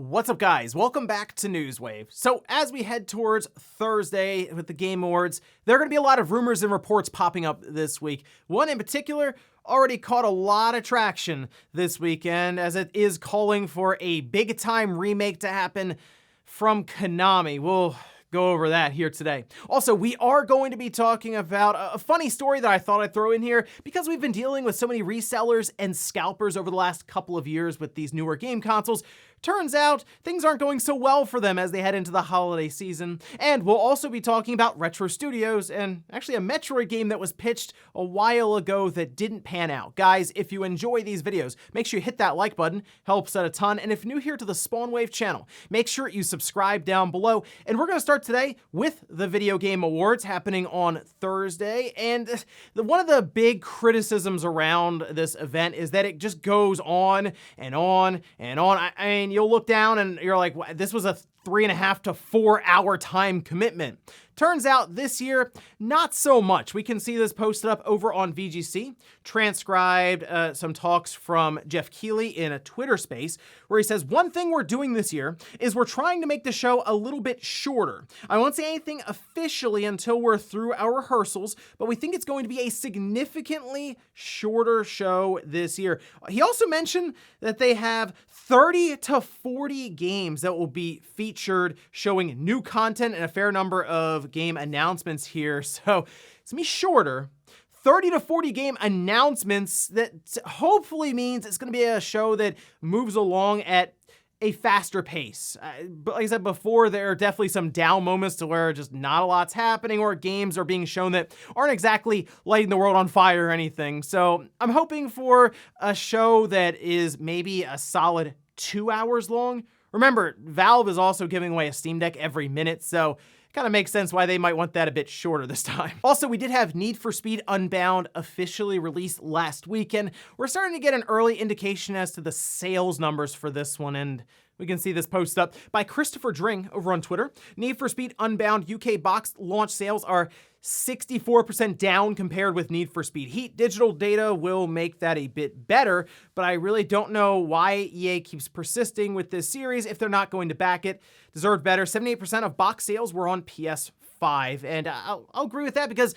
What's up, guys? Welcome back to Newswave. So as we head towards Thursday with the Game Awards, there are going to be a lot of rumors and reports popping up this week. One in particular already caught a lot of traction this weekend, as it is calling for a big-time remake to happen from Konami. We'll go over that here today. Also, we are going to be talking about a funny story that I thought I'd throw in here because we've been dealing with so many resellers and scalpers over the last couple of years with these newer game consoles. Turns out things aren't going so well for them as they head into the holiday season. And we'll also be talking about Retro Studios and actually a Metroid game that was pitched a while ago that didn't pan out. Guys, if you enjoy these videos, make sure you hit that like button, helps out a ton. And if you're new here to the Spawnwave channel, make sure you subscribe down below. And we're going to start today with the Video Game Awards happening on Thursday. And one of the big criticisms around this event is that it just goes on and on and on. I mean, you'll look down and you're like, this was a 3.5 to 4 hour time commitment. Turns out this year, not so much. We can see this posted up over on VGC, transcribed some talks from Jeff Keighley in a Twitter space, where he says, one thing we're doing this year is we're trying to make the show a little bit shorter. I won't say anything officially until we're through our rehearsals, but we think it's going to be a significantly shorter show this year. He also mentioned that they have 30 to 40 games that will be featured, showing new content and a fair number of game announcements here. So it's gonna be shorter. 30 to 40 game announcements that hopefully means it's gonna be a show that moves along at a faster pace. But like I said before, there are definitely some down moments to where just not a lot's happening or games are being shown that aren't exactly lighting the world on fire or anything. So I'm hoping for a show that is maybe a solid 2 hours long. Remember, Valve is also giving away a Steam Deck every minute, so kind of makes sense why they might want that a bit shorter this time. Also, we did have Need for Speed Unbound officially released last weekend. We're starting to get an early indication as to the sales numbers for this one, and we can see this posted up by Christopher Dring over on Twitter. Need for Speed Unbound UK box launch sales are 64% down compared with Need for Speed Heat. Digital data will make that a bit better, but I really don't know why EA keeps persisting with this series if they're not going to back it. Deserved better. 78% of box sales were on PS5, and I'll agree with that because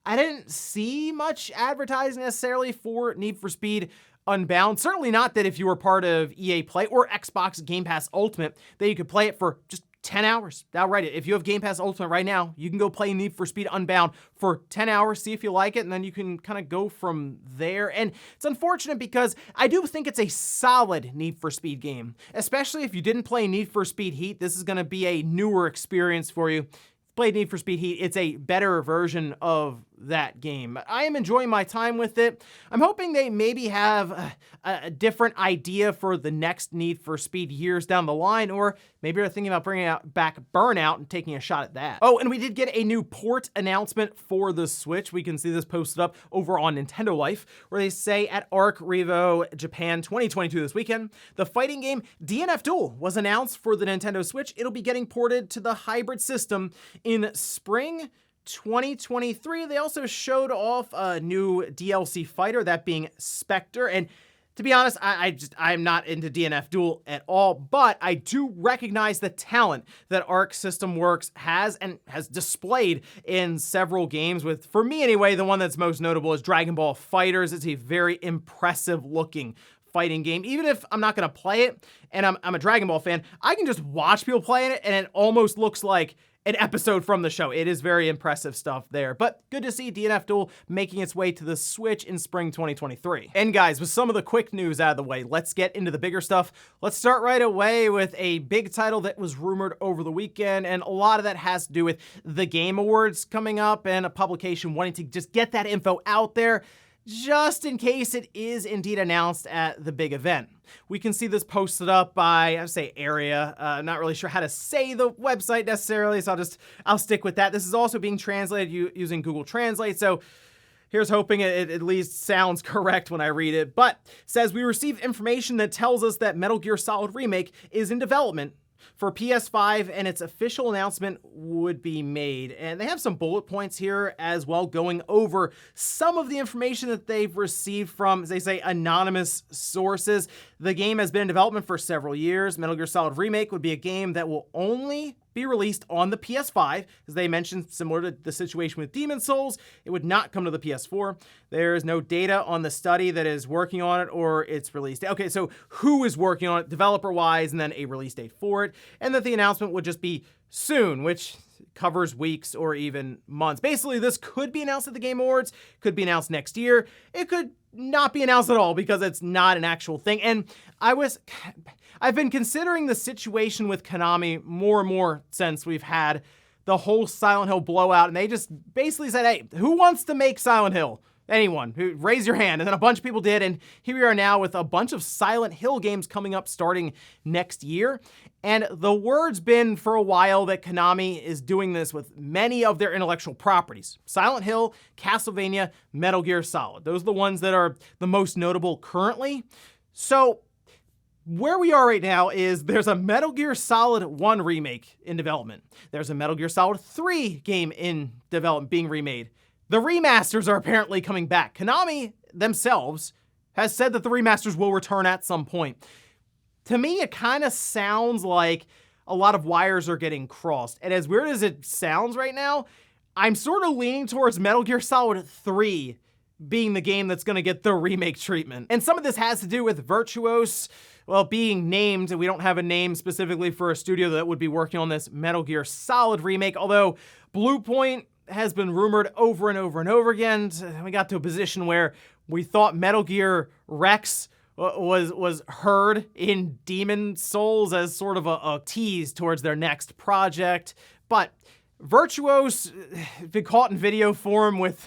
I didn't see much advertising necessarily for Need for Speed Unbound. Certainly not that if you were part of EA Play or Xbox Game Pass Ultimate, that you could play it for just 10 hours. Outright it. If you have Game Pass Ultimate right now, you can go play Need for Speed Unbound for 10 hours, see if you like it, and then you can kind of go from there. And it's unfortunate because I do think it's a solid Need for Speed game, especially if you didn't play Need for Speed Heat. This is going to be a newer experience for you. Played Need for Speed Heat, it's a better version of that game. I am enjoying my time with it. I'm hoping they maybe have a different idea for the next Need for Speed years down the line, or maybe they're thinking about bringing back Burnout and taking a shot at that. Oh, and we did get a new port announcement for the Switch. We can see this posted up over on Nintendo Life, where they say at ARC Revo Japan 2022 this weekend, the fighting game DNF Duel was announced for the Nintendo Switch. It'll be getting ported to the hybrid system in spring 2023. They also showed off a new DLC fighter, that being Spectre. And to be honest, I'm not into DNF Duel at all, but I do recognize the talent that Arc System Works has and has displayed in several games with, for me anyway, the one that's most notable is Dragon Ball FighterZ. It's a very impressive looking fighting game. Even if I'm not going to play it and I'm a Dragon Ball fan, I can just watch people playing it and it almost looks like an episode from the show. It is very impressive stuff there, but good to see DNF Duel making its way to the Switch in spring 2023. And guys, with some of the quick news out of the way, let's get into the bigger stuff. Let's start right away with a big title that was rumored over the weekend, and a lot of that has to do with the Game Awards coming up and a publication wanting to just get that info out there just in case it is indeed announced at the big event. We can see this posted up by, I'd say Area. Not really sure how to say the website necessarily, so I'll stick with that. This is also being translated using Google Translate, so here's hoping it at least sounds correct when I read it. But it says, we receive information that tells us that Metal Gear Solid Remake is in development for PS5, and its official announcement would be made. And they have some bullet points here as well, going over some of the information that they've received from, as they say, anonymous sources. The game has been in development for several years. Metal Gear Solid Remake would be a game that will only be released on the PS5, as they mentioned, similar to the situation with Demon's Souls, it would not come to the PS4. There is no data on the study that is working on it or its release date. Okay, so who is working on it developer-wise, and then a release date for it, and that the announcement would just be soon, which covers weeks or even months. Basically, this could be announced at the Game Awards, could be announced next year. It could not be announced at all because it's not an actual thing. And I've been considering the situation with Konami more and more since we've had the whole Silent Hill blowout, and they just basically said, hey, who wants to make Silent Hill? Anyone, who raise your hand. And then a bunch of people did, and here we are now with a bunch of Silent Hill games coming up starting next year. And the word's been for a while that Konami is doing this with many of their intellectual properties. Silent Hill, Castlevania, Metal Gear Solid. Those are the ones that are the most notable currently. So where we are right now is there's a Metal Gear Solid 1 remake in development. There's a Metal Gear Solid 3 game in development being remade. The remasters are apparently coming back. Konami themselves has said that the remasters will return at some point. To me, it kind of sounds like a lot of wires are getting crossed. And as weird as it sounds right now, I'm sort of leaning towards Metal Gear Solid 3 being the game that's going to get the remake treatment. And some of this has to do with Virtuos, well, being named. We don't have a name specifically for a studio that would be working on this Metal Gear Solid remake, although Bluepoint has been rumored over and over and over again. We got to a position where we thought Metal Gear Rex was heard in Demon's Souls as sort of a tease towards their next project. But Virtuos been caught in video form with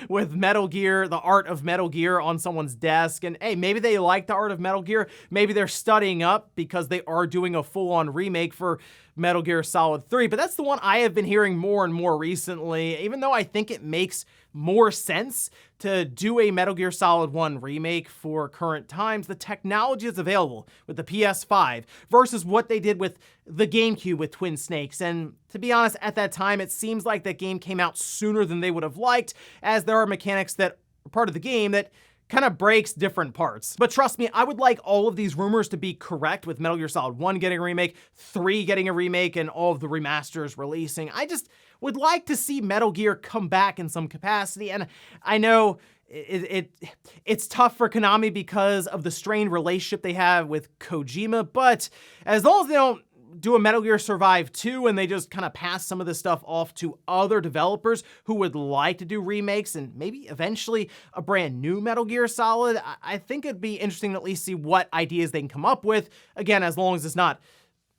Metal Gear, the art of Metal Gear on someone's desk. And hey, maybe they like the art of Metal Gear. Maybe they're studying up because they are doing a full-on remake for Metal Gear Solid 3. But that's the one I have been hearing more and more recently, even though I think it makes more sense to do a Metal Gear Solid 1 remake for current times. The technology that's available with the PS5 versus what they did with the GameCube with Twin Snakes. And to be honest, at that time, it seems like that game came out sooner than they would have liked, as there are mechanics that are part of the game that kind of breaks different parts. But trust me, I would like all of these rumors to be correct, with Metal Gear Solid 1 getting a remake, 3 getting a remake, and all of the remasters releasing. I just would like to see Metal Gear come back in some capacity, and I know it's tough for Konami because of the strained relationship they have with Kojima, but as long as they don't do a Metal Gear Survive 2 and they just kind of pass some of this stuff off to other developers who would like to do remakes and maybe eventually a brand new Metal Gear Solid, I think it'd be interesting to at least see what ideas they can come up with. Again, as long as it's not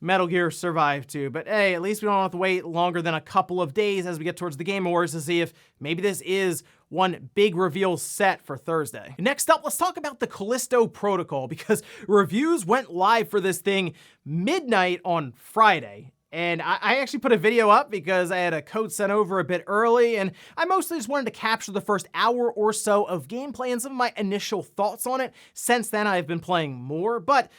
Metal Gear Survive 2. But hey, at least we don't have to wait longer than a couple of days as we get towards the Game Awards to see if maybe this is one big reveal set for Thursday. Next up, let's talk about the Callisto protocol, because reviews went live for this thing midnight on Friday. And I actually put a video up because I had a code sent over a bit early, and I mostly just wanted to capture the first hour or so of gameplay and some of my initial thoughts on it. Since then, I've been playing more, but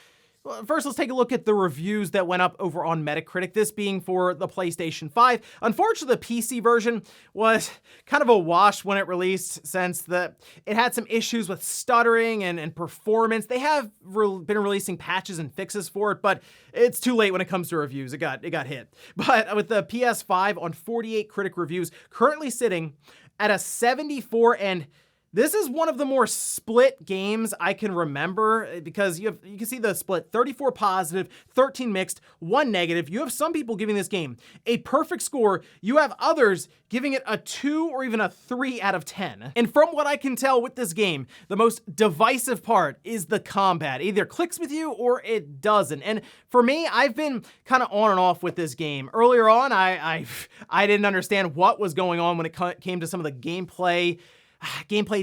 first, let's take a look at the reviews that went up over on Metacritic, this being for the PlayStation 5. Unfortunately, the PC version was kind of a wash when it released, since it had some issues with stuttering and performance. They have been releasing patches and fixes for it, but it's too late when it comes to reviews. It got hit. But with the PS5 on 48 critic reviews, currently sitting at a 74, and this is one of the more split games I can remember, because you can see the split: 34 positive, 13 mixed, 1 negative. You have some people giving this game a perfect score. You have others giving it a 2 or even a 3 out of 10. And from what I can tell with this game, the most divisive part is the combat. It either clicks with you or it doesn't. And for me, I've been kind of on and off with this game. Earlier on, I didn't understand what was going on when it came to some of the gameplay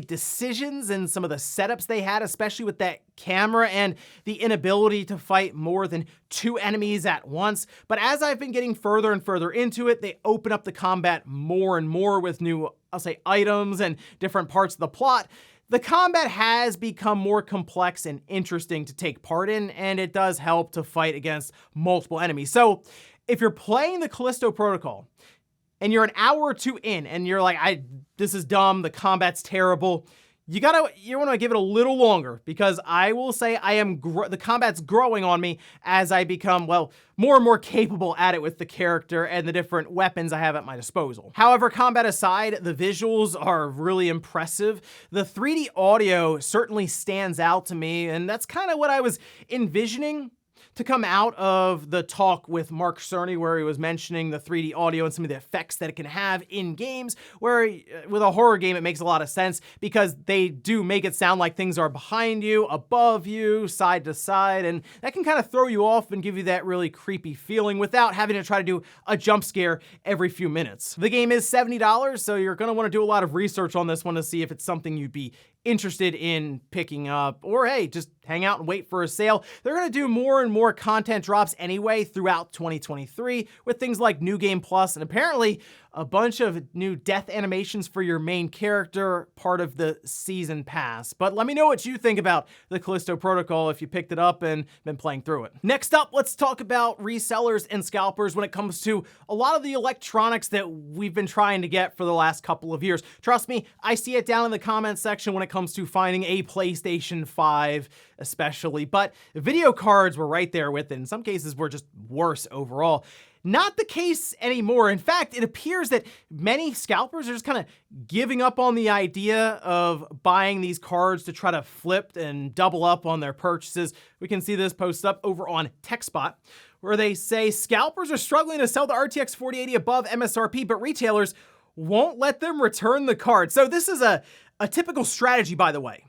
decisions and some of the setups they had, especially with that camera and the inability to fight more than 2 enemies at once. But as I've been getting further and further into it, they open up the combat more and more with new, I'll say, items and different parts of the plot. The combat has become more complex and interesting to take part in, and it does help to fight against multiple enemies. So if you're playing the Callisto Protocol and you're an hour or two in and you're like, this is dumb, the combat's terrible, you want to give it a little longer, because I will say the combat's growing on me as I become, well, more and more capable at it with the character and the different weapons I have at my disposal. However, combat aside, the visuals are really impressive. The 3D audio certainly stands out to me, and that's kind of what I was envisioning to come out of the talk with Mark Cerny, where he was mentioning the 3D audio and some of the effects that it can have in games, where with a horror game, it makes a lot of sense because they do make it sound like things are behind you, above you, side to side, and that can kind of throw you off and give you that really creepy feeling without having to try to do a jump scare every few minutes. The game is $70, so you're going to want to do a lot of research on this one to see if it's something you'd be interested in picking up, or hey, just hang out and wait for a sale. They're going to do more and more content drops anyway throughout 2023 with things like New Game Plus and apparently a bunch of new death animations for your main character, part of the season pass. But let me know what you think about the Callisto Protocol if you picked it up and been playing through it. Next up, let's talk about resellers and scalpers when it comes to a lot of the electronics that we've been trying to get for the last couple of years. Trust me, I see it down in the comments section when it comes to finding a PlayStation 5 especially, but video cards were right there with it. In some cases were just worse overall. Not the case anymore. In fact, it appears that many scalpers are just kind of giving up on the idea of buying these cards to try to flip and double up on their purchases. We can see this posted up over on TechSpot, where they say scalpers are struggling to sell the RTX 4080 above MSRP, but retailers won't let them return the card. So this is a typical strategy, by the way,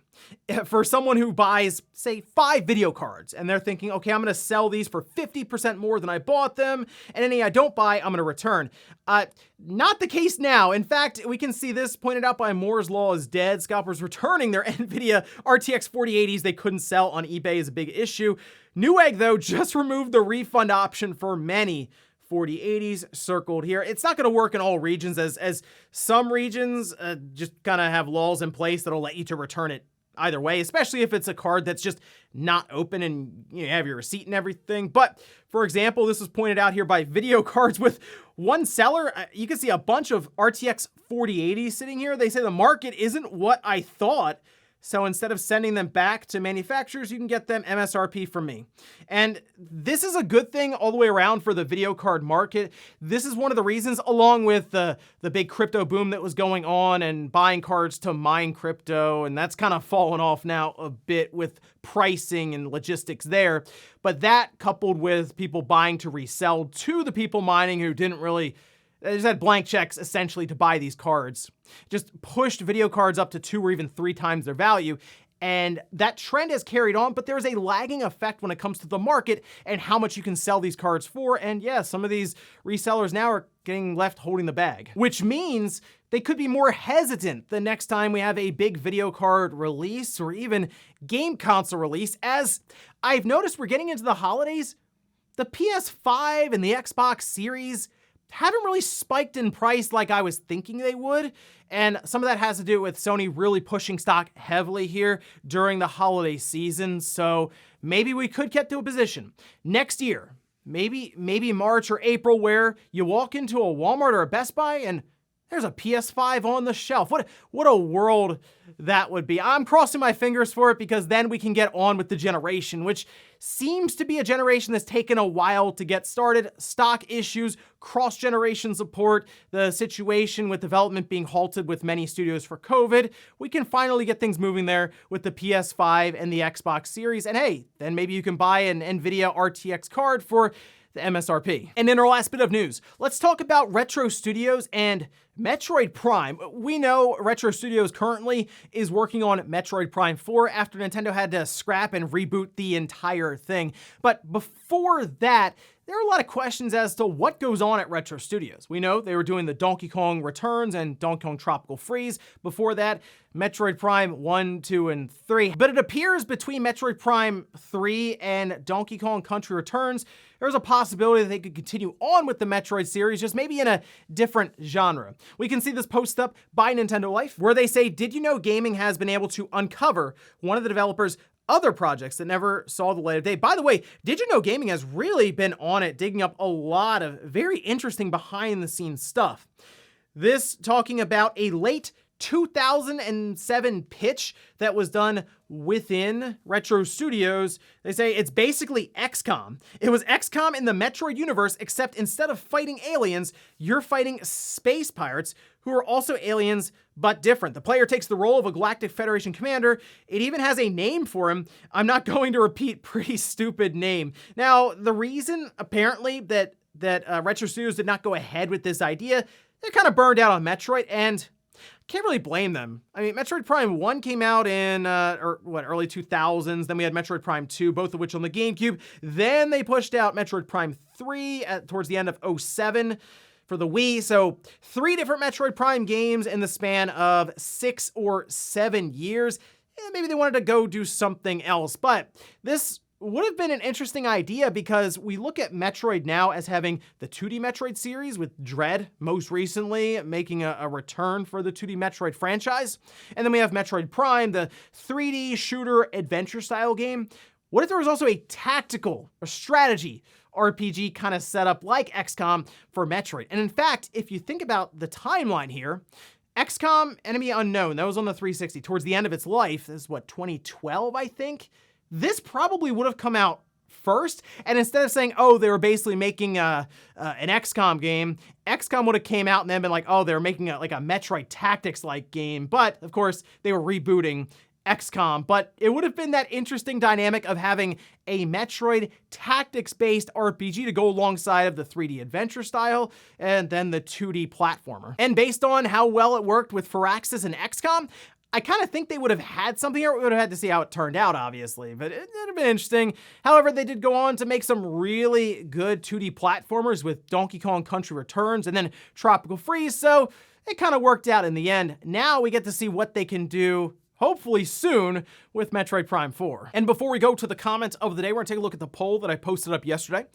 for someone who buys, say, 5 video cards, and they're thinking, okay, I'm going to sell these for 50% more than I bought them, and any I don't buy, I'm going to return. Not the case now. In fact, we can see this pointed out by Moore's Law is dead. Scalpers returning their Nvidia RTX 4080s they couldn't sell on eBay is a big issue. Newegg, though, just removed the refund option for many 4080s circled here. It's not going to work in all regions, as some regions just kind of have laws in place that'll let you to return it either way, especially if it's a card that's just not open and you have your receipt and everything. But for example, this was pointed out here by Video Cards with one seller. You can see a bunch of RTX 4080s sitting here. They say the market isn't what I thought. So instead of sending them back to manufacturers, you can get them MSRP from me. And this is a good thing all the way around for the video card market. This is one of the reasons, along with the big crypto boom that was going on and buying cards to mine crypto, and that's kind of fallen off now a bit with pricing and logistics there. But that coupled with people buying to resell to the people mining who didn't really, they just had blank checks essentially to buy these cards, just pushed video cards up to 2 or even 3 times their value. And that trend has carried on, but there's a lagging effect when it comes to the market and how much you can sell these cards for. And yeah, some of these resellers now are getting left holding the bag, which means they could be more hesitant the next time we have a big video card release or even game console release. As I've noticed, we're getting into the holidays, the PS5 and the Xbox Series haven't really spiked in price like I was thinking they would. And some of that has to do with Sony really pushing stock heavily here during the holiday season. So maybe we could get to a position next year, maybe March or April, where you walk into a Walmart or a Best Buy and there's a PS5 on the shelf. What a world that would be. I'm crossing my fingers for it, because then we can get on with the generation, which seems to be a generation that's taken a while to get started. Stock issues, cross-generation support, the situation with development being halted with many studios for COVID. We can finally get things moving there with the PS5 and the Xbox Series. And hey, then maybe you can buy an Nvidia RTX card for the MSRP. And in our last bit of news, let's talk about Retro Studios and Metroid Prime. We know Retro Studios currently is working on Metroid Prime 4 after Nintendo had to scrap and reboot the entire thing. But before that, there are a lot of questions as to what goes on at Retro Studios. We know they were doing the Donkey Kong Returns and Donkey Kong Tropical Freeze. Before that, Metroid Prime 1, 2, and 3. But it appears between Metroid Prime 3 and Donkey Kong Country Returns, there's a possibility that they could continue on with the Metroid series, just maybe in a different genre. We can see this post up by Nintendo Life, where they say, "Did you know gaming has been able to uncover one of the developers' other projects that never saw the light of day?" By the way, Did You Know Gaming has really been on it, digging up a lot of very interesting behind the scenes stuff. This talking about a late 2007 pitch that was done within Retro Studios. They say it's basically XCOM. It was XCOM in the Metroid universe, except instead of fighting aliens, you're fighting space pirates who are also aliens, but different. The player takes the role of a Galactic Federation commander. It even has a name for him. I'm not going to repeat, pretty stupid name. Now, the reason apparently that Retro Studios did not go ahead with this idea, they're kind of burned out on Metroid, and can't really blame them. I mean, Metroid Prime 1 came out in, early 2000s. Then we had Metroid Prime 2, both of which on the GameCube. Then they pushed out Metroid Prime 3 towards the end of 2007 for the Wii. So 3 different Metroid Prime games in the span of 6 or 7 years. Maybe they wanted to go do something else, but this would have been an interesting idea because we look at Metroid now as having the 2D Metroid series, with Dread most recently making a return for the 2D Metroid franchise. And then we have Metroid Prime, the 3D shooter adventure style game. What if there was also a tactical or strategy RPG kind of setup like XCOM for Metroid? And in fact, if you think about the timeline here, XCOM Enemy Unknown, that was on the 360 towards the end of its life. This is what, 2012, I think? This probably would have come out first, and instead of saying, oh, they were basically making an XCOM game, XCOM would have came out and then been like, oh, they were making a Metroid Tactics-like game, but of course, they were rebooting XCOM, but it would have been that interesting dynamic of having a Metroid tactics-based RPG to go alongside of the 3D adventure style and then the 2D platformer. And based on how well it worked with Firaxis and XCOM, I kind of think they would have had something here. We would have had to see how it turned out, obviously, but it'd have been interesting. However, they did go on to make some really good 2D platformers with Donkey Kong Country Returns and then Tropical Freeze, so it kind of worked out in the end. Now we get to see what they can do, hopefully soon, with Metroid Prime 4. And before we go to the comments of the day, we're gonna take a look at the poll that I posted up yesterday,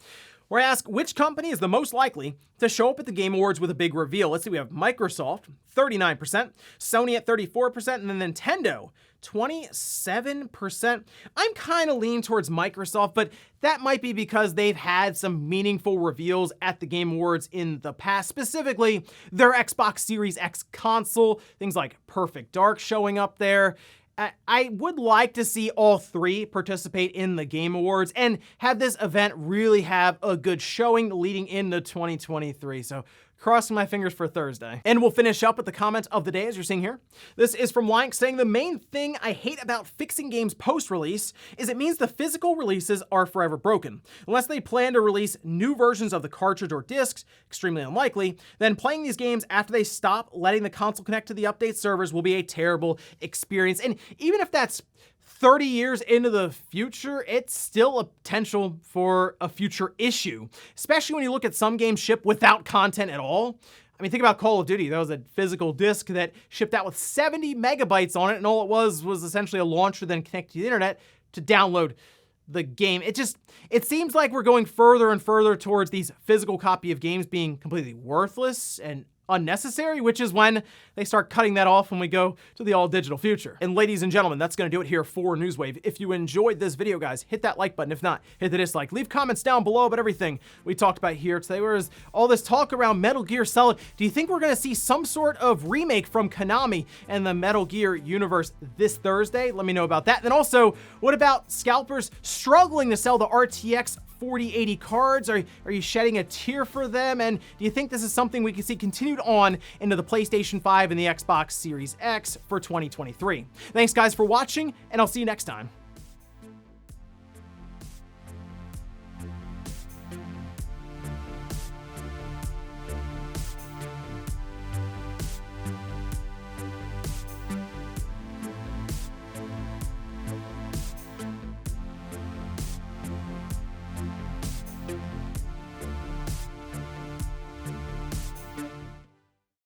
where I ask which company is the most likely to show up at the Game Awards with a big reveal. Let's see, we have Microsoft, 39%, Sony at 34%, and then Nintendo, 27%. I'm kind of leaning towards Microsoft, but that might be because they've had some meaningful reveals at the Game Awards in the past, specifically their Xbox Series X console, things like Perfect Dark showing up there. I would like to see all 3 participate in the Game Awards and have this event really have a good showing leading into 2023. So crossing my fingers for Thursday. And we'll finish up with the comment of the day, as you're seeing here. This is from Lank saying, the main thing I hate about fixing games post-release is it means the physical releases are forever broken. Unless they plan to release new versions of the cartridge or discs, extremely unlikely, then playing these games after they stop letting the console connect to the update servers will be a terrible experience. And even if that's 30 years into the future, it's still a potential for a future issue, especially when you look at some games ship without content at all. I mean, think about Call of Duty. That was a physical disc that shipped out with 70 megabytes on it, and all it was essentially a launcher then connected to the internet to download the game. It seems like we're going further and further towards these physical copy of games being completely worthless and unnecessary, which is when they start cutting that off when we go to the all-digital future. And ladies and gentlemen, that's going to do it here for Newswave. If you enjoyed this video, guys, hit that like button. If not, hit the dislike. Leave comments down below about everything we talked about here today. Whereas all this talk around Metal Gear Solid, do you think we're going to see some sort of remake from Konami and the Metal Gear universe this Thursday? Let me know about that. And then also, what about Scalpers struggling to sell the RTX 4080 cards? Are you shedding a tear for them? And do you think this is something we can see continued on into the PlayStation 5 and the Xbox Series X for 2023? Thanks guys for watching, and I'll see you next time.